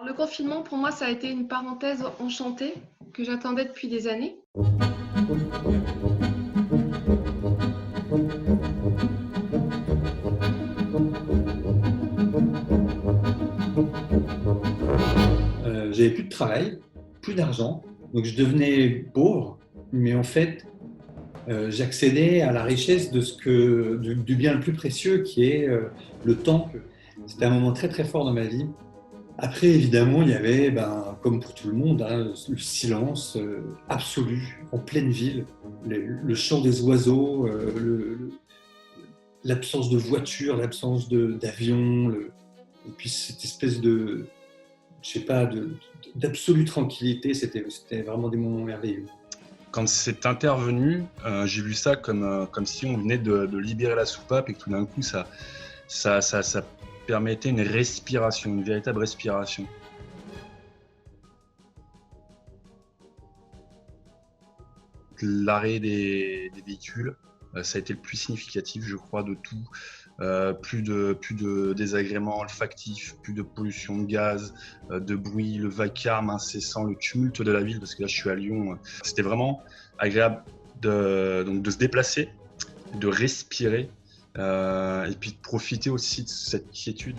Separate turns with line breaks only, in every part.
Le confinement, pour moi, ça a été une parenthèse enchantée que j'attendais depuis des années.
J'avais plus de travail, plus d'argent, donc je devenais pauvre, mais en fait, j'accédais à la richesse du bien le plus précieux qui est le temps. C'était un moment très très fort dans ma vie. Après, évidemment, il y avait, comme pour tout le monde, hein, le silence absolu en pleine ville, le chant des oiseaux, l'absence de voitures, l'absence d'avions, et puis cette espèce de, je sais pas, d'absolue tranquillité. C'était vraiment des moments merveilleux.
Quand c'est intervenu, j'ai vu ça comme si on venait de libérer la soupape et que tout d'un coup, ça permettait une respiration, une véritable respiration. L'arrêt des véhicules, ça a été le plus significatif, je crois, de tout. Plus de désagréments olfactifs, plus de pollution de gaz, de bruit, le vacarme incessant, le tumulte de la ville, parce que là je suis à Lyon. C'était vraiment agréable donc de se déplacer, de respirer et puis de profiter aussi de cette quiétude.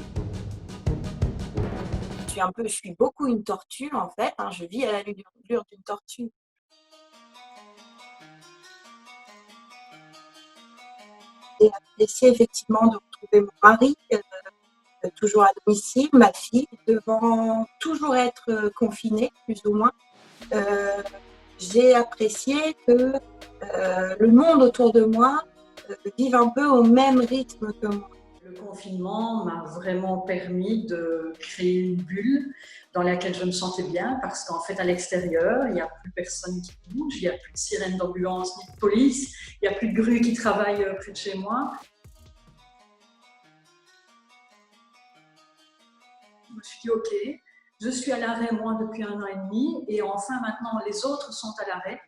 Je suis beaucoup une tortue en fait, hein, je vis à l'allure d'une tortue. J'ai apprécié effectivement de retrouver mon mari, toujours à domicile, ma fille, devant toujours être confinée, plus ou moins. J'ai apprécié que le monde autour de moi vive un peu au même rythme que moi.
Le confinement m'a vraiment permis de créer une bulle dans laquelle je me sentais bien parce qu'en fait, à l'extérieur, il n'y a plus personne qui bouge, il n'y a plus de sirène d'ambulance ni de police, il n'y a plus de grue qui travaille près de chez moi. Je me suis dit, OK, je suis à l'arrêt moi depuis 1 an et demi et enfin maintenant les autres sont à l'arrêt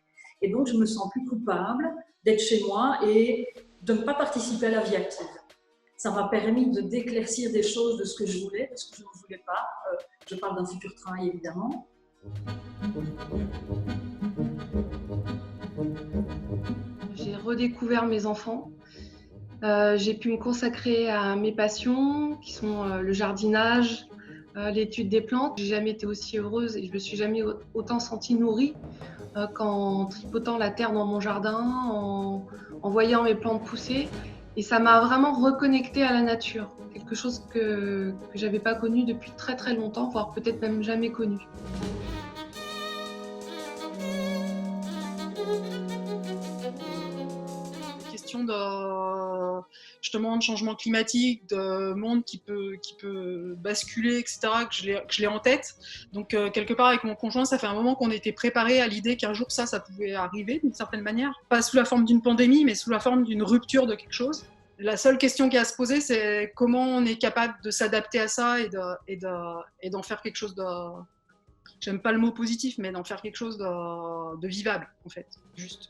et donc je me sens plus coupable d'être chez moi et de ne pas participer à la vie active. Ça m'a permis de d'éclaircir des choses de ce que je voulais, de ce que je ne voulais pas. Je parle d'un futur travail, évidemment.
J'ai redécouvert mes enfants. J'ai pu me consacrer à mes passions, qui sont le jardinage, l'étude des plantes. J'ai jamais été aussi heureuse et je me suis jamais autant sentie nourrie qu'en tripotant la terre dans mon jardin, en voyant mes plantes pousser. Et ça m'a vraiment reconnectée à la nature, quelque chose que j'avais pas connu depuis très très longtemps, voire peut-être même jamais connu.
Question justement de changement climatique, de monde qui peut basculer, etc., que je l'ai en tête. Donc quelque part avec mon conjoint, ça fait un moment qu'on était préparés à l'idée qu'un jour ça pouvait arriver d'une certaine manière. Pas sous la forme d'une pandémie, mais sous la forme d'une rupture de quelque chose. La seule question qui a à se poser, c'est comment on est capable de s'adapter à ça et d'en faire quelque chose de... J'aime pas le mot positif, mais d'en faire quelque chose de vivable, en fait, juste.